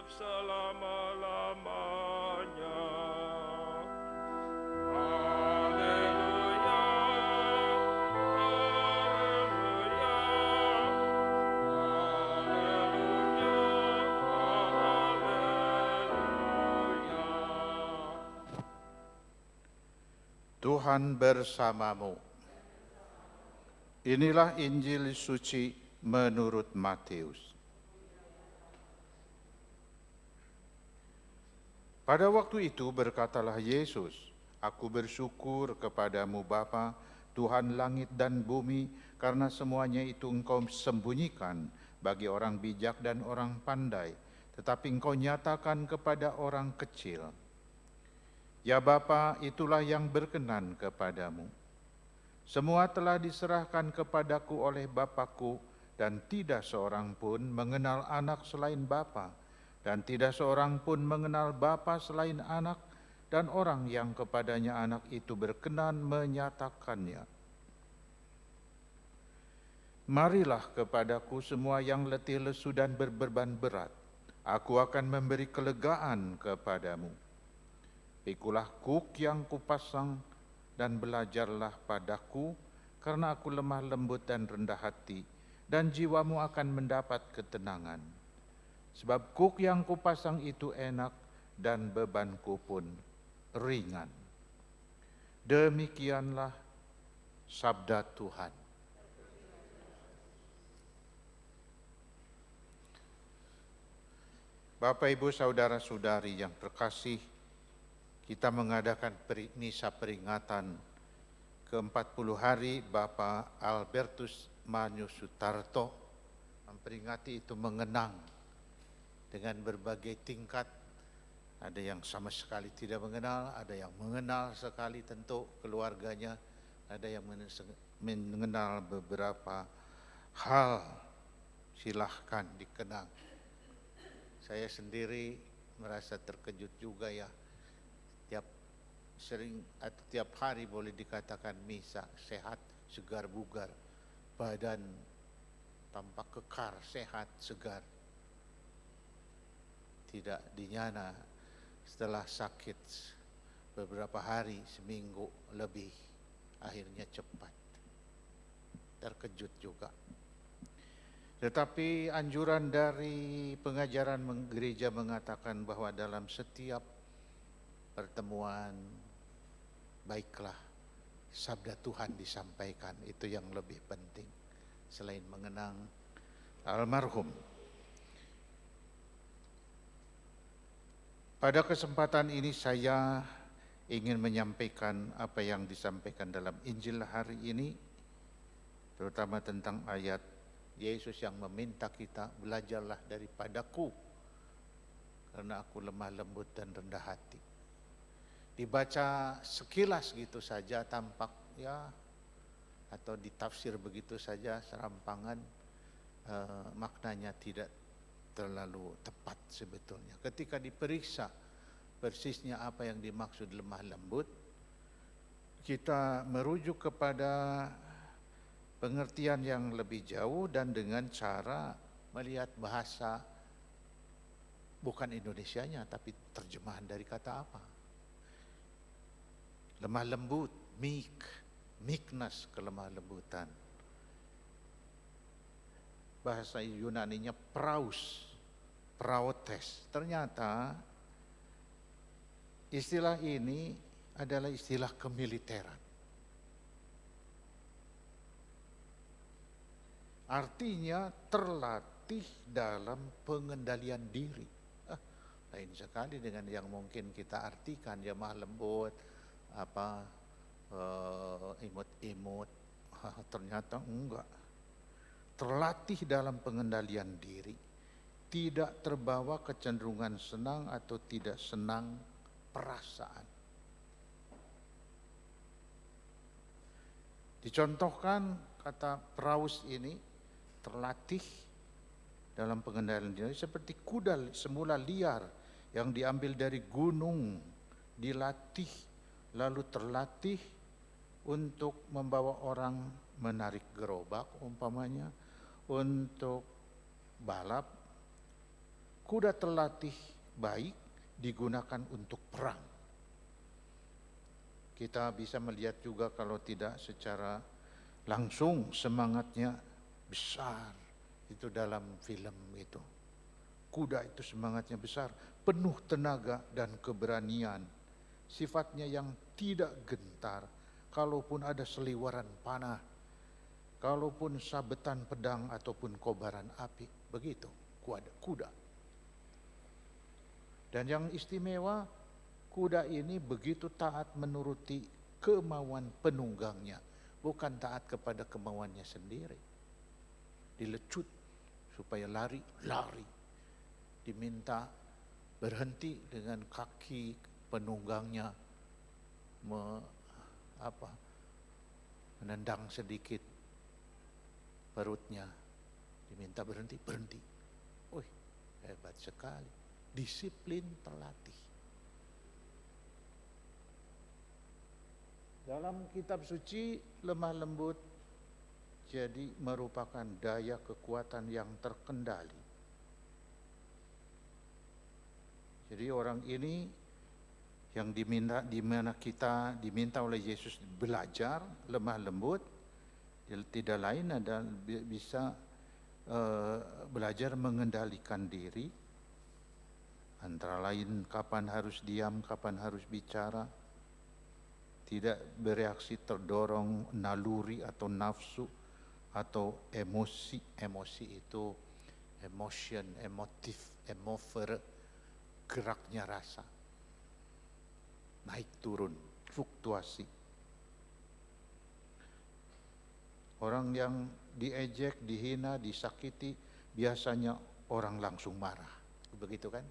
hidup selama-lamanya. Haleluya, haleluya, haleluya, haleluya. Tuhan bersamamu. Inilah Injil suci menurut Matius. Pada waktu itu berkatalah Yesus, "Aku bersyukur kepadamu Bapa, Tuhan langit dan bumi, karena semuanya itu Engkau sembunyikan bagi orang bijak dan orang pandai, tetapi Engkau nyatakan kepada orang kecil. Ya Bapa, itulah yang berkenan kepadamu. Semua telah diserahkan kepadaku oleh Bapakku, dan tidak seorang pun mengenal anak selain Bapa, dan tidak seorang pun mengenal Bapa selain anak, dan orang yang kepadanya anak itu berkenan menyatakannya. Marilah kepadaku semua yang letih lesu dan berbeban berat, aku akan memberi kelegaan kepadamu. Pikulah kuk yang kupasang dan belajarlah padaku, karena aku lemah lembut dan rendah hati, dan jiwamu akan mendapat ketenangan. Sebab kuk yang kupasang itu enak dan bebanku pun ringan." Demikianlah sabda Tuhan. Bapak, Ibu, Saudara-saudari yang terkasih, kita mengadakan misa peringatan ke-40 hari Bapak Albertus Manyu Sutarto. Memperingati itu mengenang dengan berbagai tingkat. Ada yang sama sekali tidak mengenal, ada yang mengenal sekali tentu keluarganya, ada yang mengenal beberapa hal. Silahkan dikenang. Saya sendiri merasa terkejut juga ya. Tiap hari boleh dikatakan misa, sehat, segar bugar, badan tampak kekar, sehat, segar. Tidak dinyana setelah sakit beberapa hari, seminggu lebih, akhirnya cepat. Terkejut juga. Tetapi anjuran dari pengajaran gereja mengatakan bahwa dalam setiap pertemuan, baiklah sabda Tuhan disampaikan, itu yang lebih penting selain mengenang almarhum. Pada kesempatan ini saya ingin menyampaikan apa yang disampaikan dalam Injil hari ini, terutama tentang ayat Yesus yang meminta kita, "Belajarlah daripadaku, karena aku lemah lembut dan rendah hati." Dibaca sekilas gitu saja tampak ya, atau ditafsir begitu saja serampangan, maknanya tidak terlalu tepat sebetulnya. Ketika diperiksa persisnya apa yang dimaksud lemah lembut, kita merujuk kepada pengertian yang lebih jauh dan dengan cara melihat bahasa, bukan Indonesianya tapi terjemahan dari kata apa. Lemah lembut, meekness, kelemah lembutan. Bahasa Yunaninya praotes. Ternyata istilah ini adalah istilah kemiliteran. Artinya terlatih dalam pengendalian diri. Lain sekali dengan yang mungkin kita artikan, lemah lembut, imut-imut. Ternyata enggak. Terlatih dalam pengendalian diri, tidak terbawa kecenderungan senang atau tidak senang perasaan. Dicontohkan kata praus ini, terlatih dalam pengendalian diri seperti kuda semula liar yang diambil dari gunung, dilatih lalu terlatih untuk membawa orang menarik gerobak umpamanya, untuk balap, kuda terlatih baik digunakan untuk perang. Kita bisa melihat juga kalau tidak secara langsung semangatnya besar. Itu dalam film itu. Kuda itu semangatnya besar, penuh tenaga dan keberanian. Sifatnya yang tidak gentar, kalaupun ada seliwaran panah, kalaupun sabetan pedang ataupun kobaran api. Begitu kuda. Dan yang istimewa, kuda ini begitu taat menuruti kemauan penunggangnya, bukan taat kepada kemauannya sendiri. Dilecut supaya lari. Diminta berhenti dengan kaki penunggangnya menendang sedikit perutnya. Diminta berhenti. Wih, hebat sekali. Disiplin terlatih. Dalam kitab suci, lemah lembut jadi merupakan daya kekuatan yang terkendali. Jadi orang ini yang diminta oleh Yesus belajar lemah lembut, tidak lain adalah bisa belajar mengendalikan diri, antara lain kapan harus diam, kapan harus bicara, tidak bereaksi terdorong naluri atau nafsu atau emosi. Emosi itu emover, geraknya rasa, naik turun, fluktuasi. Orang yang diejek, dihina, disakiti, biasanya orang langsung marah. Begitu kan?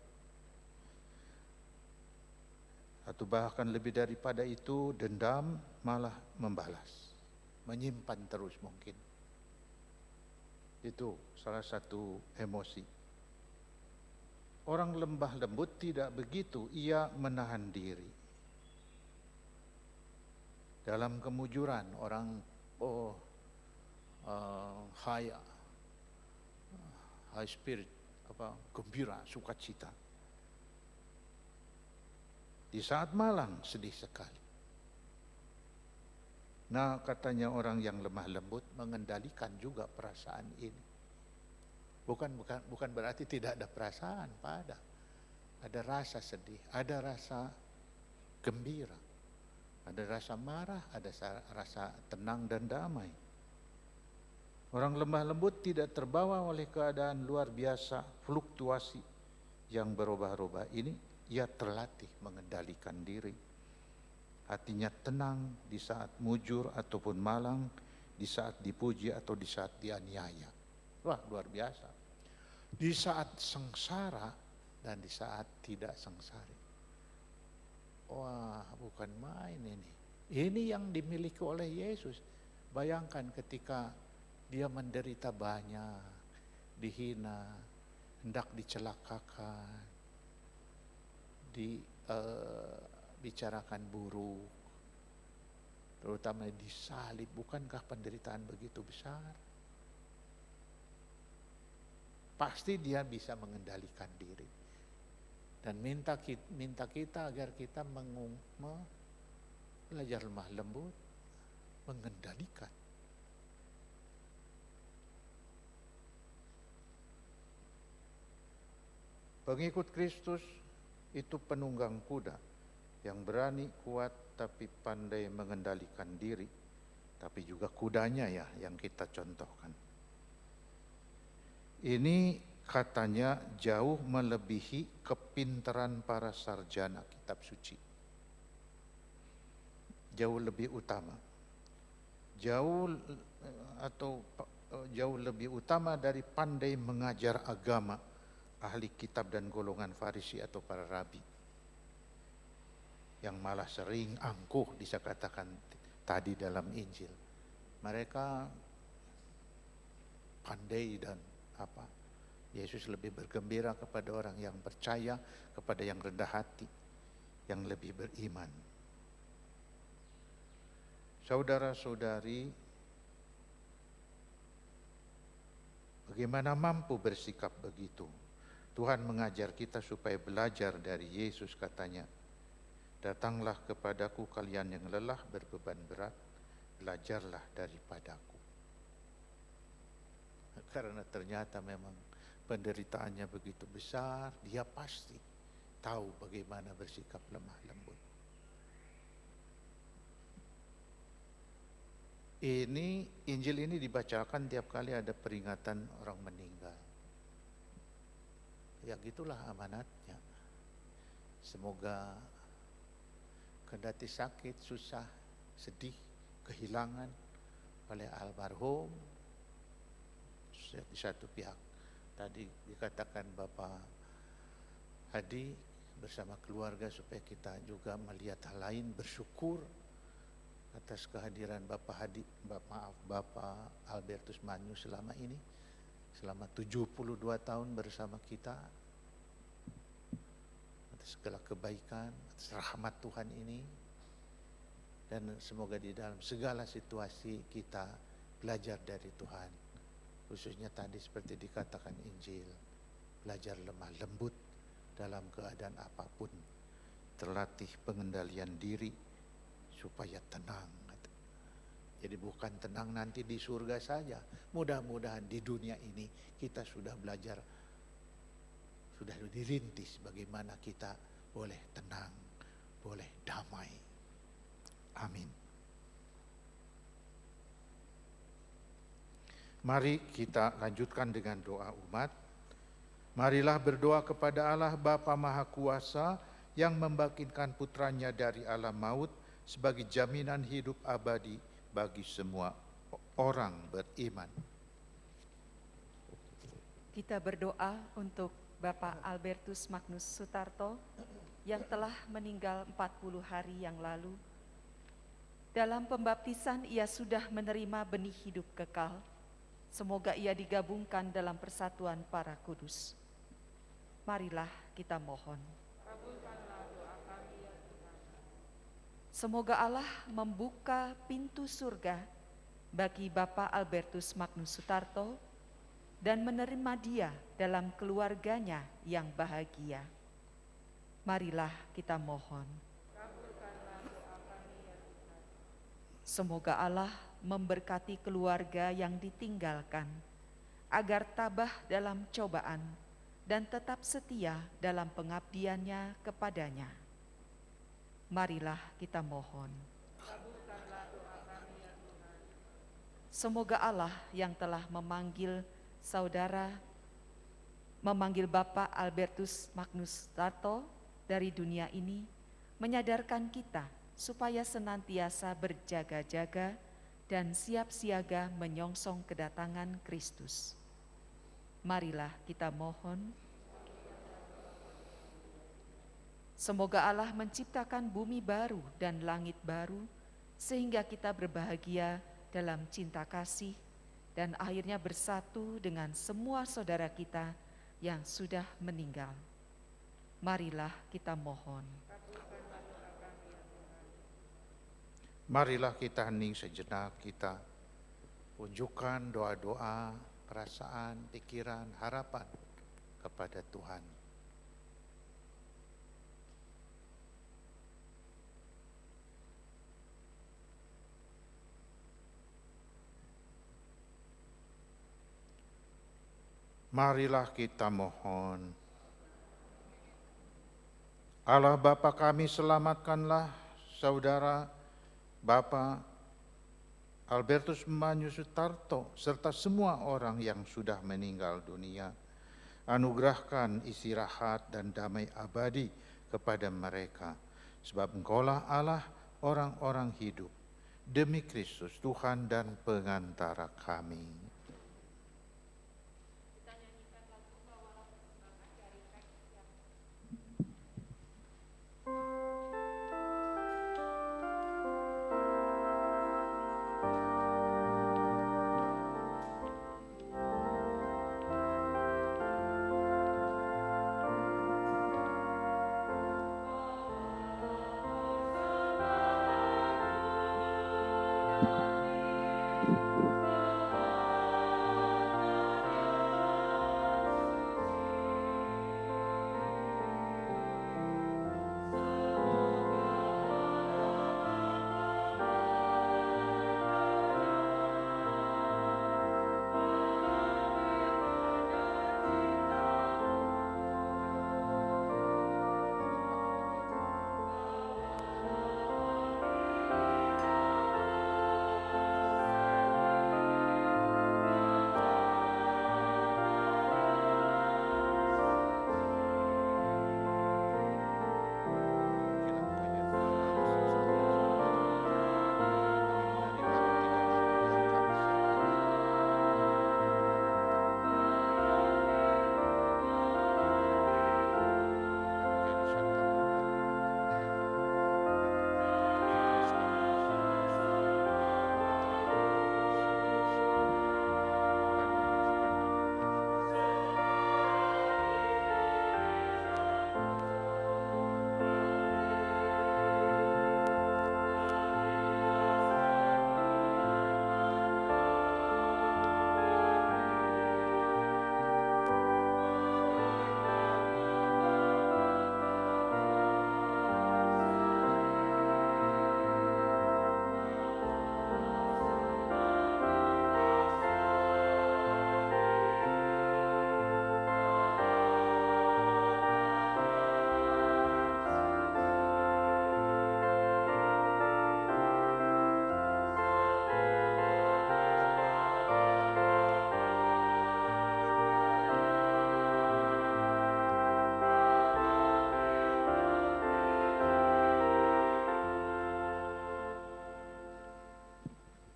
Atau bahkan lebih daripada itu, dendam, malah membalas, menyimpan terus mungkin. Itu salah satu emosi. Orang lembah lembut tidak begitu, ia menahan diri. Dalam kemujuran orang high spirit, gembira, sukacita. Di saat malang sedih sekali. Nah, katanya orang yang lemah lembut mengendalikan juga perasaan ini. Bukan berarti tidak ada perasaan, ada rasa sedih, ada rasa gembira, ada rasa marah, ada rasa tenang dan damai. Orang lemah lembut tidak terbawa oleh keadaan luar biasa, fluktuasi yang berubah-ubah ini. Ia terlatih mengendalikan diri. Hatinya tenang di saat mujur ataupun malang, di saat dipuji atau di saat dianiaya. Wah, luar biasa. Di saat sengsara dan di saat tidak sengsara. Wah, bukan main ini. Ini yang dimiliki oleh Yesus. Bayangkan ketika dia menderita banyak, dihina, hendak dicelakakan, dibicarakan buruk, terutama disalib. Bukankah penderitaan begitu besar? Pasti dia bisa mengendalikan diri. Dan minta kita agar kita belajar lemah lembut, mengendalikan. Pengikut Kristus itu penunggang kuda yang berani, kuat, tapi pandai mengendalikan diri. Tapi juga kudanya ya yang kita contohkan. Ini katanya jauh melebihi kepintaran para sarjana kitab suci. Jauh lebih utama. Jauh lebih utama dari pandai mengajar agama ahli kitab dan golongan Farisi atau para rabi. Yang malah sering angkuh bisa katakan tadi dalam Injil. Mereka pandai dan Yesus lebih bergembira kepada orang yang percaya, kepada yang rendah hati, yang lebih beriman. Saudara-saudari, bagaimana mampu bersikap begitu Tuhan mengajar kita supaya belajar dari Yesus, katanya. Datanglah kepadaku kalian yang lelah berbeban berat, belajarlah daripadaku. Karena ternyata memang penderitaannya begitu besar, dia pasti tahu bagaimana bersikap lemah lembut. Injil ini dibacakan tiap kali ada peringatan orang meninggal. Ya gitulah amanatnya. Semoga kendati sakit, susah, sedih, kehilangan oleh almarhum, di satu pihak tadi dikatakan Bapak Hadi bersama keluarga, supaya kita juga melihat hal lain, bersyukur atas kehadiran Bapak Albertus Magnus selama ini, selama 72 tahun bersama kita, atas segala kebaikan, atas rahmat Tuhan ini. Dan semoga di dalam segala situasi kita belajar dari Tuhan, khususnya tadi seperti dikatakan Injil, belajar lemah lembut dalam keadaan apapun, terlatih pengendalian diri supaya tenang. Jadi bukan tenang nanti di surga saja, mudah-mudahan di dunia ini kita sudah belajar, sudah dirintis bagaimana kita boleh tenang, boleh damai. Amin. Mari kita lanjutkan dengan doa umat. Marilah berdoa kepada Allah Bapa Maha Kuasa yang membangkitkan putranya dari alam maut sebagai jaminan hidup abadi bagi semua orang beriman. Kita berdoa untuk Bapak Albertus Magnus Sutarto yang telah meninggal 40 hari yang lalu. Dalam pembaptisan ia sudah menerima benih hidup kekal. Semoga ia digabungkan dalam persatuan para kudus. Marilah kita mohon. Semoga Allah membuka pintu surga bagi Bapak Albertus Magnus Sutarto dan menerima dia dalam keluarganya yang bahagia. Marilah kita mohon. Semoga Allah memberkati keluarga yang ditinggalkan, agar tabah dalam cobaan dan tetap setia dalam pengabdiannya kepadanya. Marilah kita mohon. Semoga Allah yang telah memanggil Bapak Albertus Magnus Sutarto dari dunia ini, menyadarkan kita supaya senantiasa berjaga-jaga dan siap siaga menyongsong kedatangan Kristus. Marilah kita mohon. Semoga Allah menciptakan bumi baru dan langit baru, sehingga kita berbahagia dalam cinta kasih dan akhirnya bersatu dengan semua saudara kita yang sudah meninggal. Marilah kita mohon. Marilah kita hening sejenak, kita unjukkan doa-doa, perasaan, pikiran, harapan kepada Tuhan. Marilah kita mohon. Allah Bapa kami, selamatkanlah saudara Bapak Albertus Magnus Sutarto serta semua orang yang sudah meninggal dunia. Anugerahkan istirahat dan damai abadi kepada mereka, sebab Engkaulah Allah orang-orang hidup, demi Kristus Tuhan dan pengantara kami.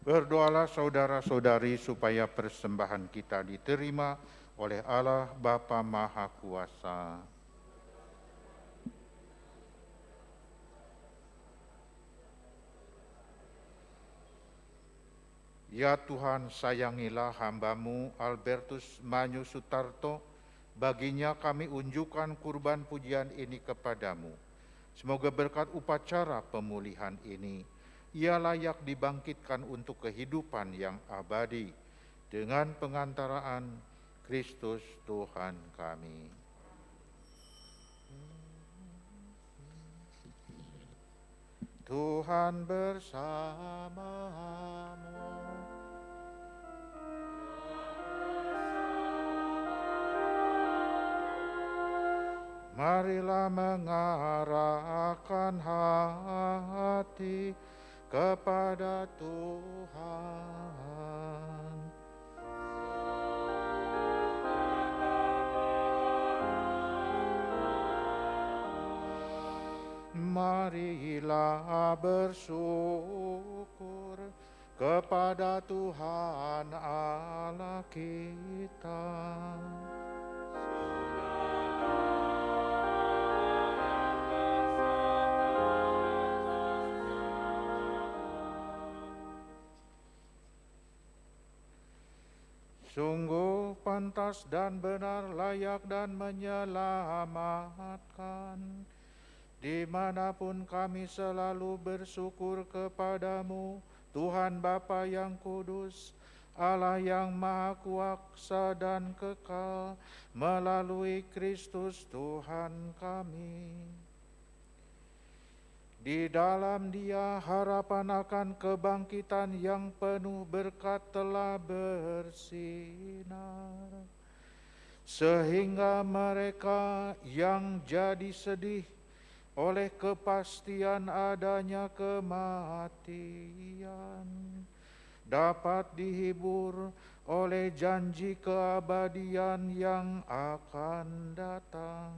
Berdoalah saudara-saudari supaya persembahan kita diterima oleh Allah Bapa Maha Kuasa. Ya Tuhan, sayangilah hamba-Mu Albertus Manyu Sutarto. Baginya kami unjukkan kurban pujian ini kepadamu. Semoga berkat upacara pemulihan ini, ia layak dibangkitkan untuk kehidupan yang abadi dengan pengantaraan Kristus Tuhan kami. Tuhan bersamamu. Marilah mengarahkan hati kepada Tuhan. Marilah bersyukur kepada Tuhan Allah kita. Sungguh pantas dan benar, layak dan menyelamatkan. Dimanapun kami selalu bersyukur kepadamu, Tuhan Bapa yang kudus, Allah yang maha kuasa dan kekal, melalui Kristus Tuhan kami. Di dalam Dia harapan akan kebangkitan yang penuh berkat telah bersinar, sehingga mereka yang jadi sedih oleh kepastian adanya kematian dapat dihibur oleh janji keabadian yang akan datang.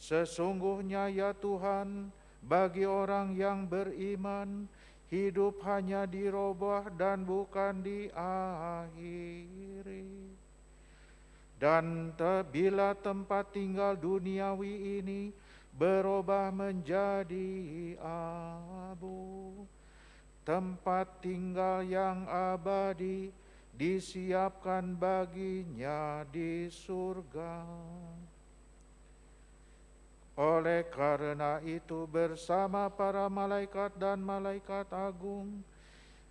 Sesungguhnya ya Tuhan, bagi orang yang beriman, hidup hanya dirubah dan bukan diakhiri. Dan bila tempat tinggal duniawi ini berubah menjadi abu, tempat tinggal yang abadi disiapkan baginya di surga. Oleh karena itu, bersama para malaikat dan malaikat agung,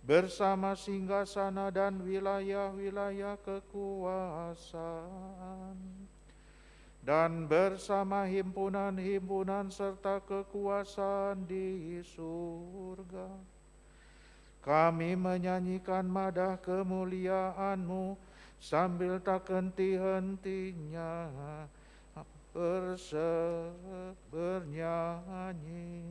bersama singgasana dan wilayah-wilayah kekuasaan, dan bersama himpunan-himpunan serta kekuasaan di surga, kami menyanyikan madah kemuliaan-Mu sambil tak henti-hentinya bernyanyi.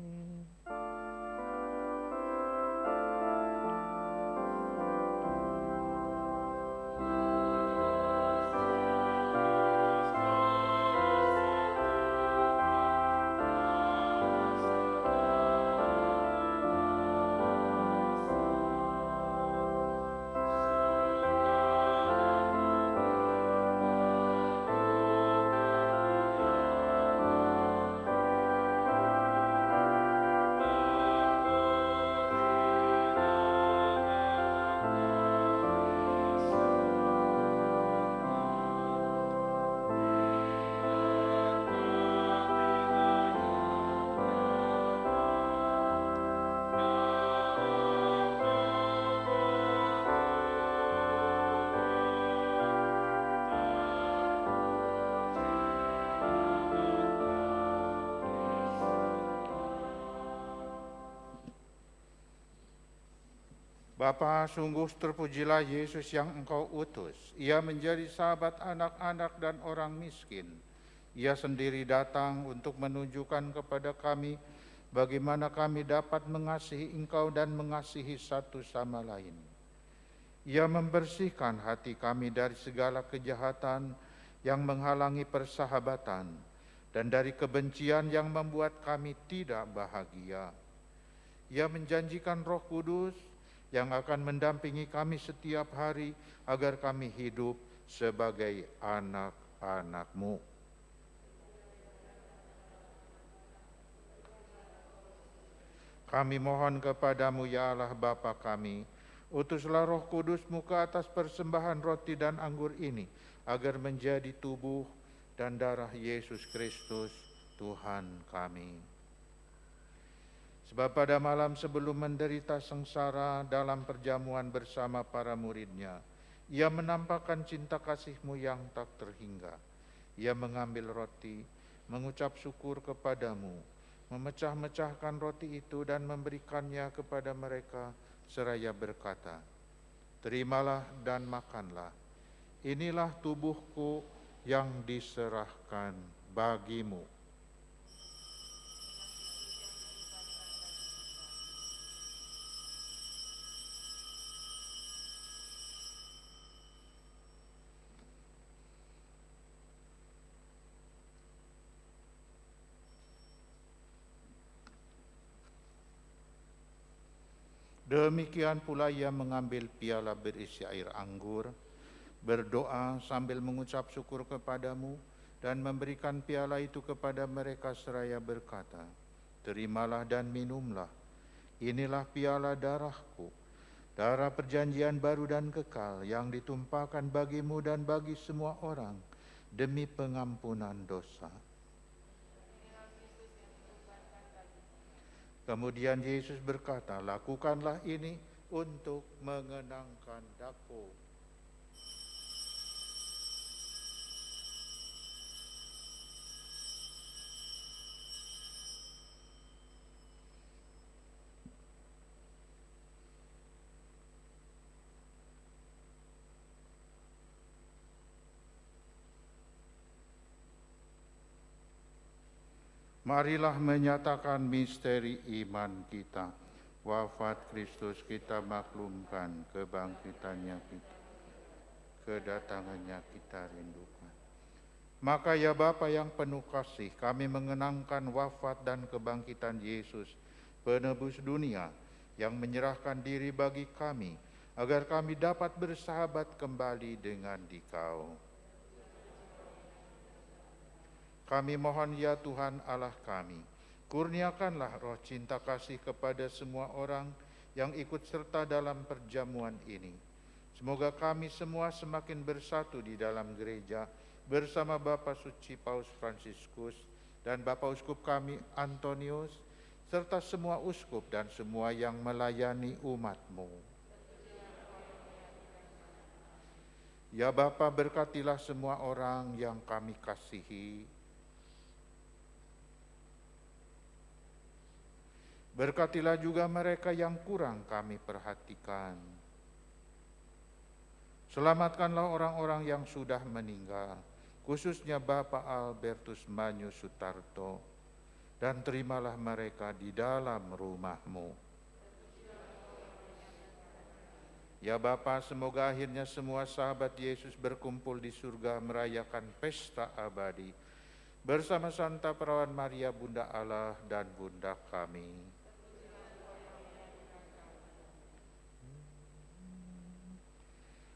Bapa, sungguh terpujilah Yesus yang Engkau utus. Ia menjadi sahabat anak-anak dan orang miskin. Ia sendiri datang untuk menunjukkan kepada kami bagaimana kami dapat mengasihi Engkau dan mengasihi satu sama lain. Ia membersihkan hati kami dari segala kejahatan yang menghalangi persahabatan dan dari kebencian yang membuat kami tidak bahagia. Ia menjanjikan Roh Kudus yang akan mendampingi kami setiap hari agar kami hidup sebagai anak-anak-Mu. Kami mohon kepadamu ya Allah Bapa kami, utuslah Roh Kudus-Mu ke atas persembahan roti dan anggur ini, agar menjadi tubuh dan darah Yesus Kristus, Tuhan kami. Sebab pada malam sebelum menderita sengsara dalam perjamuan bersama para murid-Nya, Ia menampakkan cinta kasih-Mu yang tak terhingga. Ia mengambil roti, mengucap syukur kepadamu, memecah-mecahkan roti itu dan memberikannya kepada mereka seraya berkata, "Terimalah dan makanlah. Inilah tubuhku yang diserahkan bagimu." Demikian pula ia mengambil piala berisi air anggur, berdoa sambil mengucap syukur kepadamu, dan memberikan piala itu kepada mereka seraya berkata, "Terimalah dan minumlah. Inilah piala darahku, darah perjanjian baru dan kekal yang ditumpahkan bagimu dan bagi semua orang demi pengampunan dosa." Kemudian Yesus berkata, "Lakukanlah ini untuk mengenangkan Aku." Marilah menyatakan misteri iman kita. Wafat Kristus kita maklumkan, kebangkitannya kita, kedatangannya kita rindukan. Maka ya Bapa yang penuh kasih, kami mengenangkan wafat dan kebangkitan Yesus, penebus dunia, yang menyerahkan diri bagi kami, agar kami dapat bersahabat kembali dengan Dikau. Kami mohon ya Tuhan Allah kami, kurniakanlah roh cinta kasih kepada semua orang yang ikut serta dalam perjamuan ini. Semoga kami semua semakin bersatu di dalam gereja bersama Bapa Suci Paus Fransiskus dan Bapak Uskup kami Antonius, serta semua uskup dan semua yang melayani umat-Mu. Ya Bapa, berkatilah semua orang yang kami kasihi. Berkatilah juga mereka yang kurang kami perhatikan. Selamatkanlah orang-orang yang sudah meninggal, khususnya Bapak Albertus Manyu Sutarto, dan terimalah mereka di dalam rumah-Mu. Ya Bapa, semoga akhirnya semua sahabat Yesus berkumpul di surga merayakan pesta abadi bersama Santa Perawan Maria Bunda Allah dan Bunda kami.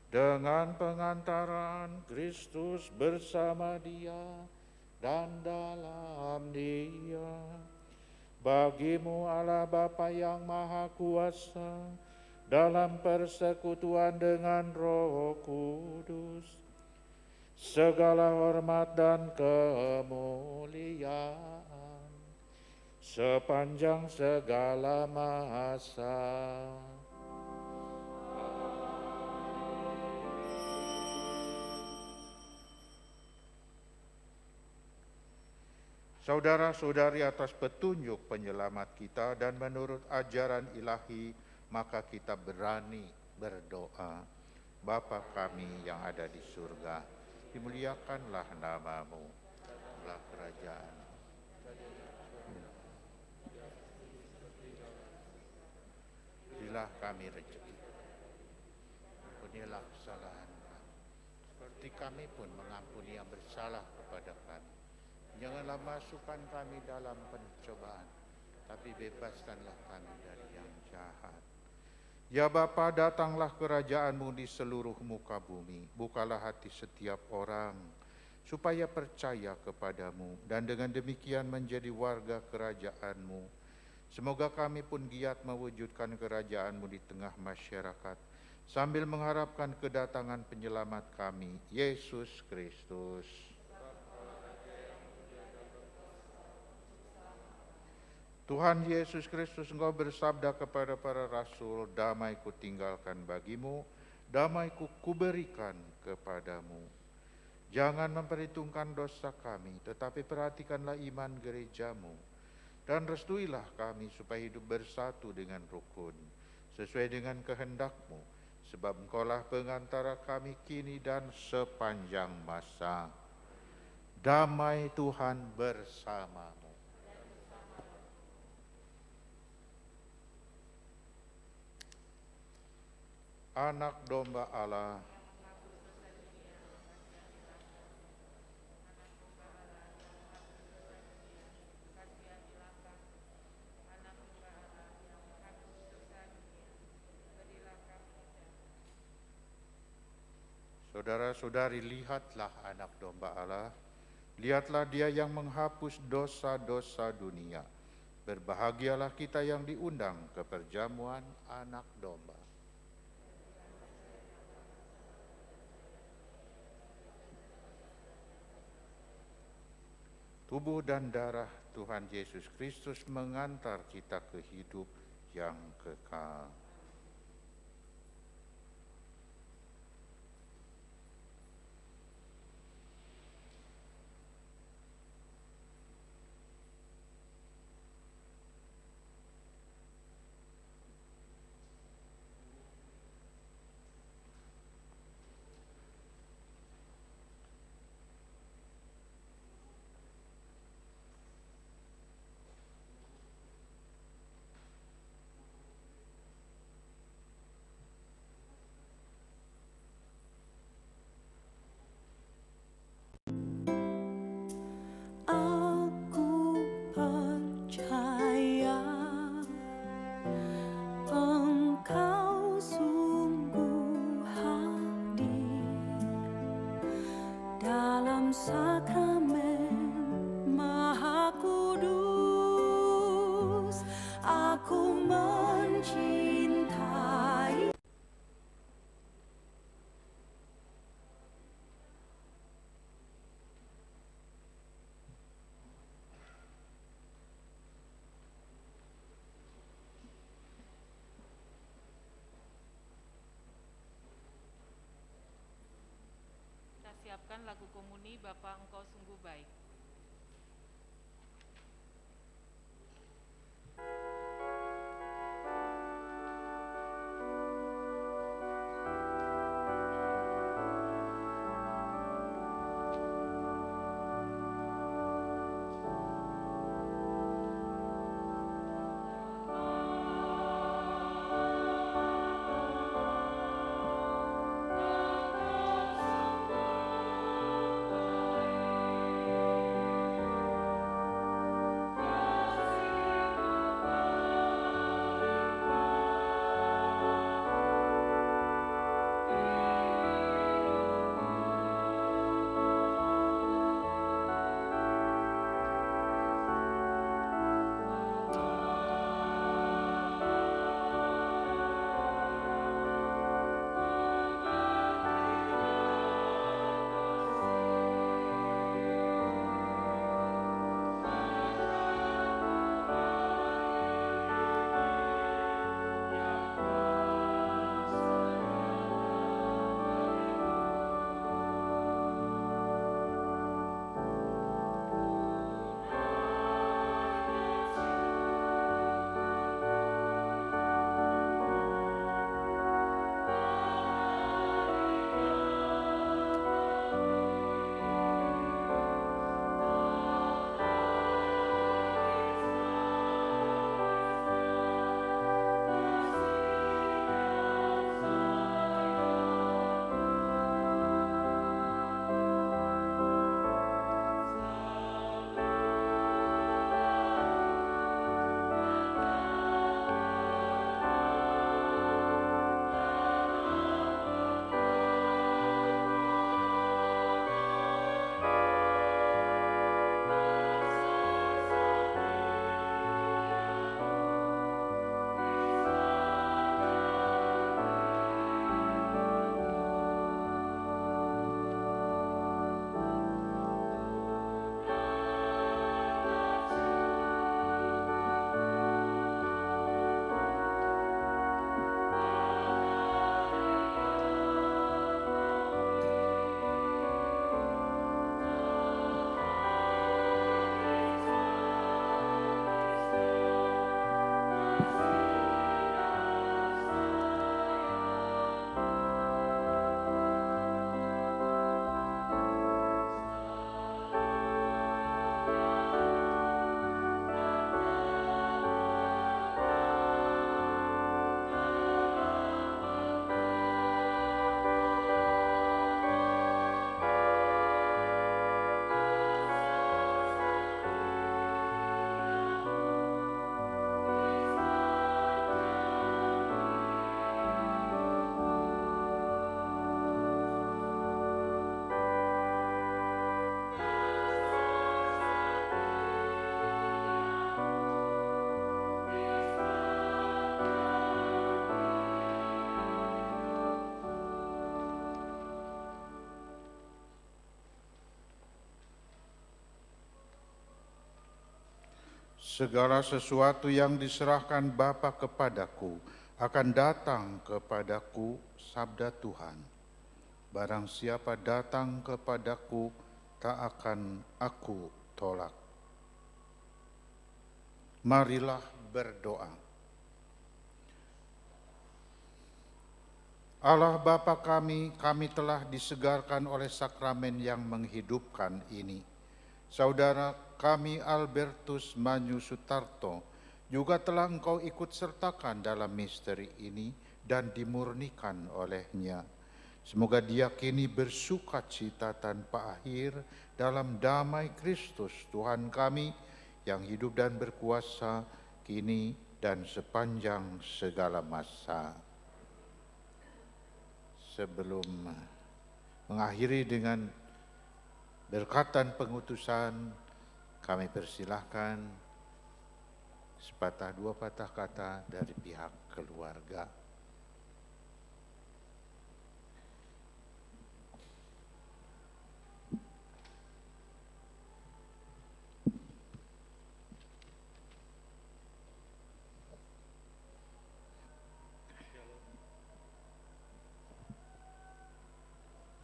Dengan pengantaran Kristus bersama Dia dan dalam Dia, bagimu Allah Bapa yang Maha Kuasa, dalam persekutuan dengan Roh Kudus, segala hormat dan kemuliaan sepanjang segala masa. Saudara-saudari, atas petunjuk penyelamat kita dan menurut ajaran ilahi, maka kita berani berdoa. Bapa kami yang ada di surga, dimuliakanlah nama-Mu, telah kerajaan. Berilah kami rezeki, ampunilah kesalahan kami, seperti kami pun mengampuni yang bersalah kepada kami. Janganlah masukkan kami dalam pencobaan, tapi bebaskanlah kami dari Ya Bapa, datanglah kerajaan-Mu di seluruh muka bumi. Bukalah hati setiap orang supaya percaya kepadamu dan dengan demikian menjadi warga kerajaan-Mu. Semoga kami pun giat mewujudkan kerajaan-Mu di tengah masyarakat sambil mengharapkan kedatangan penyelamat kami, Yesus Kristus. Tuhan Yesus Kristus, Engkau bersabda kepada para rasul, damai ku tinggalkan bagimu, damai ku kuberikan kepadamu. Jangan memperhitungkan dosa kami, tetapi perhatikanlah iman gerejamu. Dan restuilah kami supaya hidup bersatu dengan rukun, sesuai dengan kehendak-Mu, sebab Engkaulah pengantara kami kini dan sepanjang masa. Damai Tuhan bersamamu. Anak domba Allah, saudara-saudari, lihatlah anak domba Allah, lihatlah dia yang menghapus dosa-dosa dunia. Berbahagialah kita yang diundang ke perjamuan anak domba. Tubuh dan darah Tuhan Yesus Kristus mengantar kita ke hidup yang kekal. Aku percaya Engkau sungguh hadir dalam sakramen Maha Kudus. Aku mencintai. Kita siapkan lagu komuni Bapa Engkau Sungguh Baik. Engkau sungguh baik. Segala sesuatu yang diserahkan Bapa kepadaku akan datang kepadaku, sabda Tuhan. Barang siapa datang kepadaku, tak akan aku tolak. Marilah berdoa. Allah Bapa kami telah disegarkan oleh sakramen yang menghidupkan ini. Saudara kami Albertus Manyu Sutarto juga telah Engkau ikut sertakan dalam misteri ini dan dimurnikan olehnya. Semoga dia kini bersukacita tanpa akhir dalam damai Kristus Tuhan kami yang hidup dan berkuasa kini dan sepanjang segala masa. Sebelum mengakhiri dengan berkatan pengutusan, kami persilahkan sepatah dua patah kata dari pihak keluarga.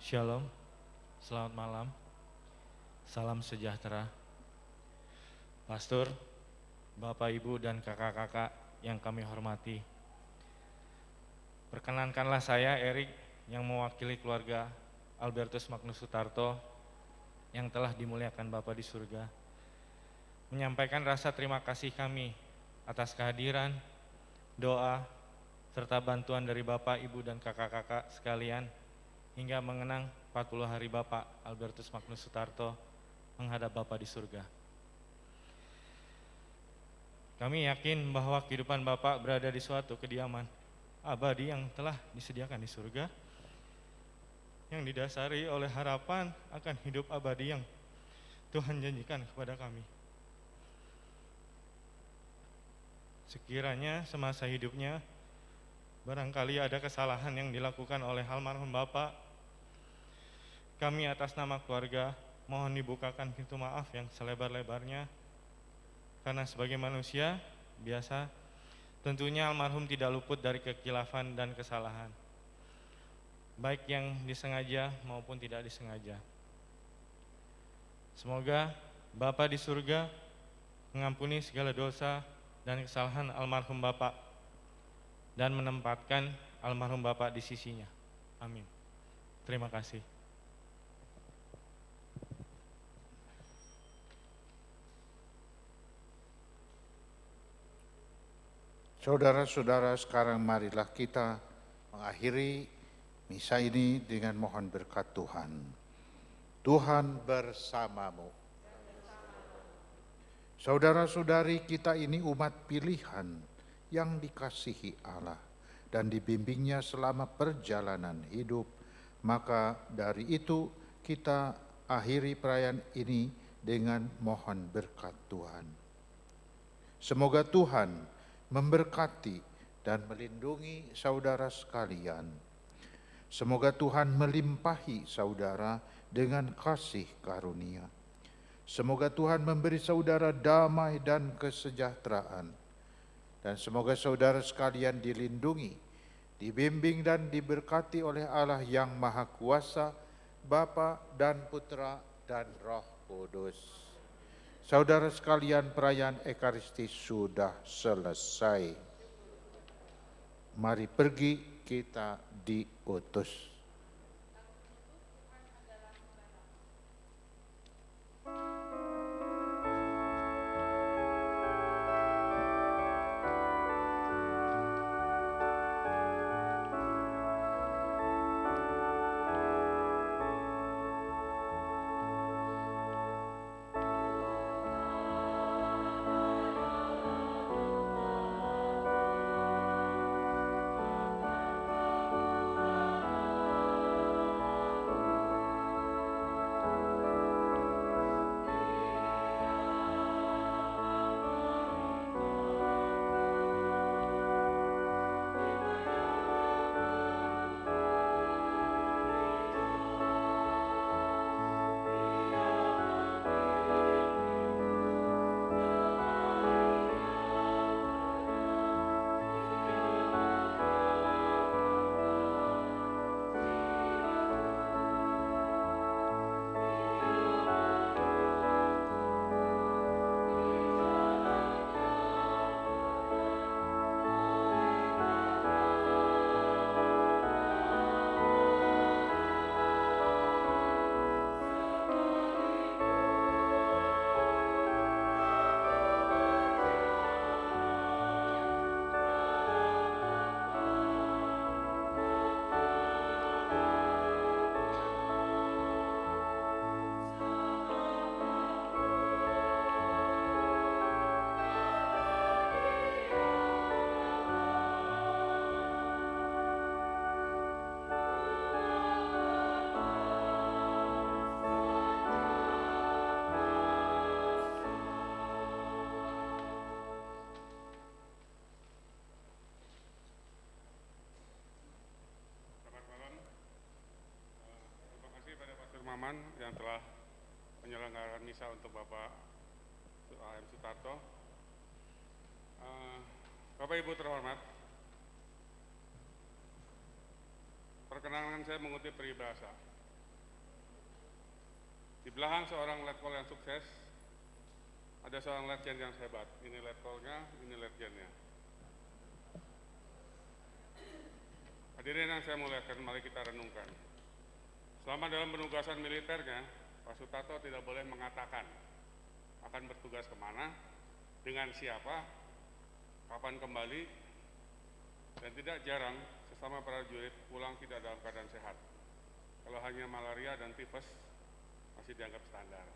Shalom, selamat malam, salam sejahtera. Pastor, Bapak, Ibu, dan kakak-kakak yang kami hormati. Perkenankanlah saya, Erik, yang mewakili keluarga Albertus Magnus Sutarto yang telah dimuliakan Bapa di surga, menyampaikan rasa terima kasih kami atas kehadiran, doa, serta bantuan dari Bapak, Ibu, dan kakak-kakak sekalian hingga mengenang 40 hari Bapak Albertus Magnus Sutarto menghadap Bapa di surga. Kami yakin bahwa kehidupan Bapak berada di suatu kediaman abadi yang telah disediakan di surga, yang didasari oleh harapan akan hidup abadi yang Tuhan janjikan kepada kami. Sekiranya semasa hidupnya barangkali ada kesalahan yang dilakukan oleh almarhum Bapak, kami atas nama keluarga mohon dibukakan pintu maaf yang selebar-lebarnya, karena sebagai manusia biasa tentunya almarhum tidak luput dari kekilafan dan kesalahan, baik yang disengaja maupun tidak disengaja. Semoga Bapa di surga mengampuni segala dosa dan kesalahan almarhum Bapak dan menempatkan almarhum Bapak di sisinya. Amin. Terima kasih. Saudara-saudara, sekarang marilah kita mengakhiri misa ini dengan mohon berkat Tuhan. Tuhan bersamamu. Saudara-saudari, kita ini umat pilihan yang dikasihi Allah dan dibimbingnya selama perjalanan hidup. Maka dari itu kita akhiri perayaan ini dengan mohon berkat Tuhan. Semoga Tuhan memberkati dan melindungi saudara sekalian. Semoga Tuhan melimpahi saudara dengan kasih karunia. Semoga Tuhan memberi saudara damai dan kesejahteraan. Dan semoga saudara sekalian dilindungi, dibimbing dan diberkati oleh Allah yang Maha Kuasa, Bapa dan Putra dan Roh Kudus. Saudara sekalian, perayaan Ekaristi sudah selesai. Mari pergi, kita diutus. teman-teman yang telah menyelenggarakan misa untuk Bapak A.M. Sutarto. Bapak Ibu terhormat, perkenankan saya mengutip peribahasa. Di belakang seorang letkol yang sukses, ada seorang letjen yang hebat. Ini letkolnya, ini letjennya. Hadirin yang saya muliakan, mari kita renungkan. Selama dalam penugasan militernya, Pak Sutarto tidak boleh mengatakan akan bertugas kemana, dengan siapa, kapan kembali, dan tidak jarang sesama prajurit pulang tidak dalam keadaan sehat. Kalau hanya malaria dan tifus, masih dianggap standar.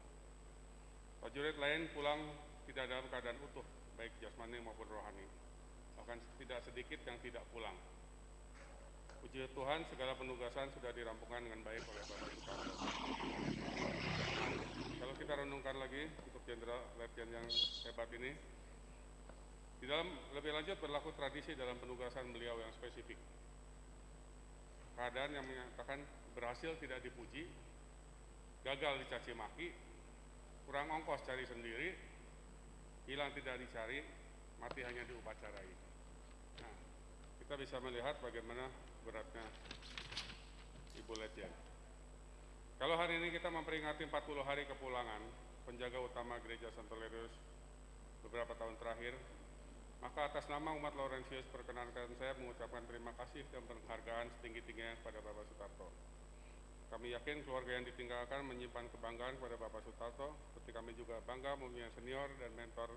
Prajurit lain pulang tidak dalam keadaan utuh, baik jasmani maupun rohani. Bahkan tidak sedikit yang tidak pulang. Puji Tuhan, segala penugasan sudah dirampungkan dengan baik oleh Bapak Sutarto. Kalau kita renungkan lagi untuk Jenderal Letjen yang hebat ini, di dalam lebih lanjut berlaku tradisi dalam penugasan beliau yang spesifik. Keadaan yang menyatakan berhasil tidak dipuji, gagal dicaci maki, kurang ongkos cari sendiri, hilang tidak dicari, mati hanya diupacarai. Nah, kita bisa melihat bagaimana beratnya Ibu Letjen. Kalau hari ini kita memperingati 40 hari kepulangan penjaga utama Gereja Santo Lerus beberapa tahun terakhir, maka atas nama umat Laurentius perkenankan saya mengucapkan terima kasih dan penghargaan setinggi-tingginya kepada Bapak Sutarto. Kami yakin keluarga yang ditinggalkan menyimpan kebanggaan kepada Bapak Sutarto, seperti kami juga bangga mempunyai senior dan mentor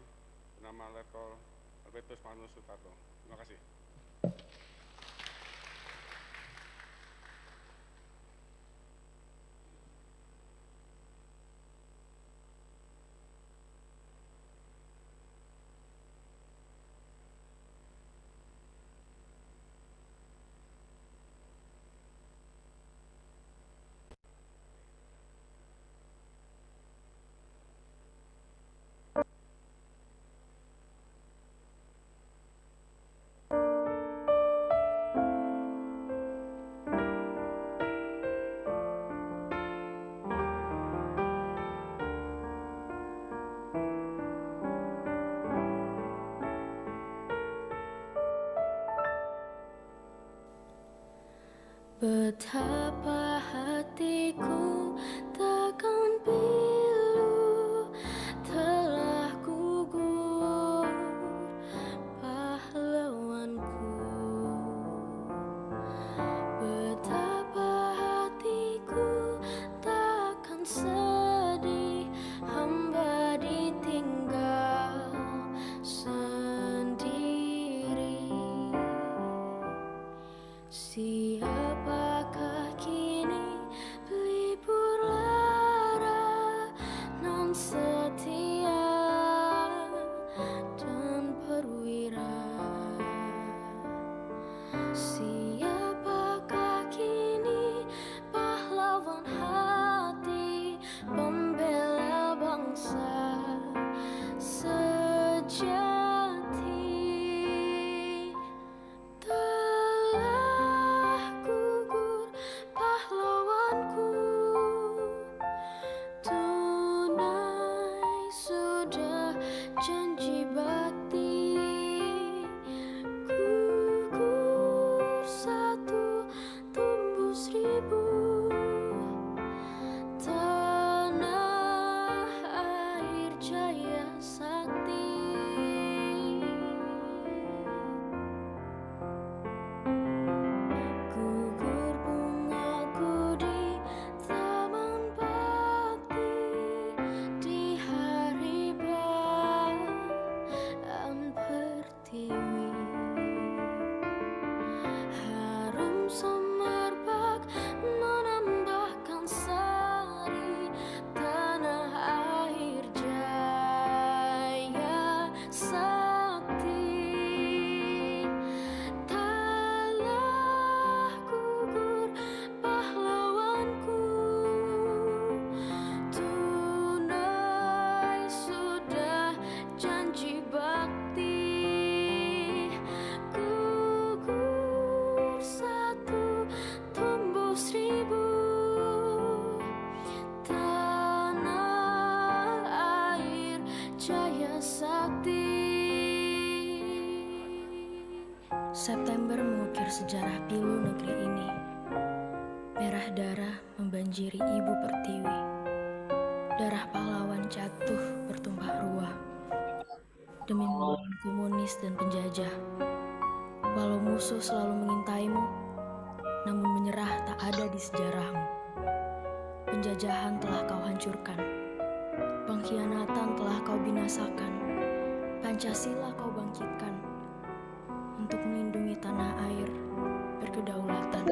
bernama Letkol Albertus Magnus Sutarto. Terima kasih. Betapa hatiku takkan pilu telah gugur pahlawanku. Betapa hatiku takkan sedih hamba ditinggal sendiri. Siapakah kini pelipur lara non setia dan perwira? Siapakah kini pahlawan hati pembela bangsa sejati? Telah gugur pahlawanku, tunai sudah janji bakti, gugur September mengukir sejarah pilu negeri ini. Merah darah membanjiri ibu pertiwi. Darah pahlawan jatuh bertumpah ruah demi melawan komunis dan penjajah. Walau musuh selalu mengintaimu, namun menyerah tak ada di sejarahmu. Penjajahan telah kau hancurkan, pengkhianatan telah kau binasakan, Pancasila kau bangkitkan untuk melindungi tanah air berkedaulatan.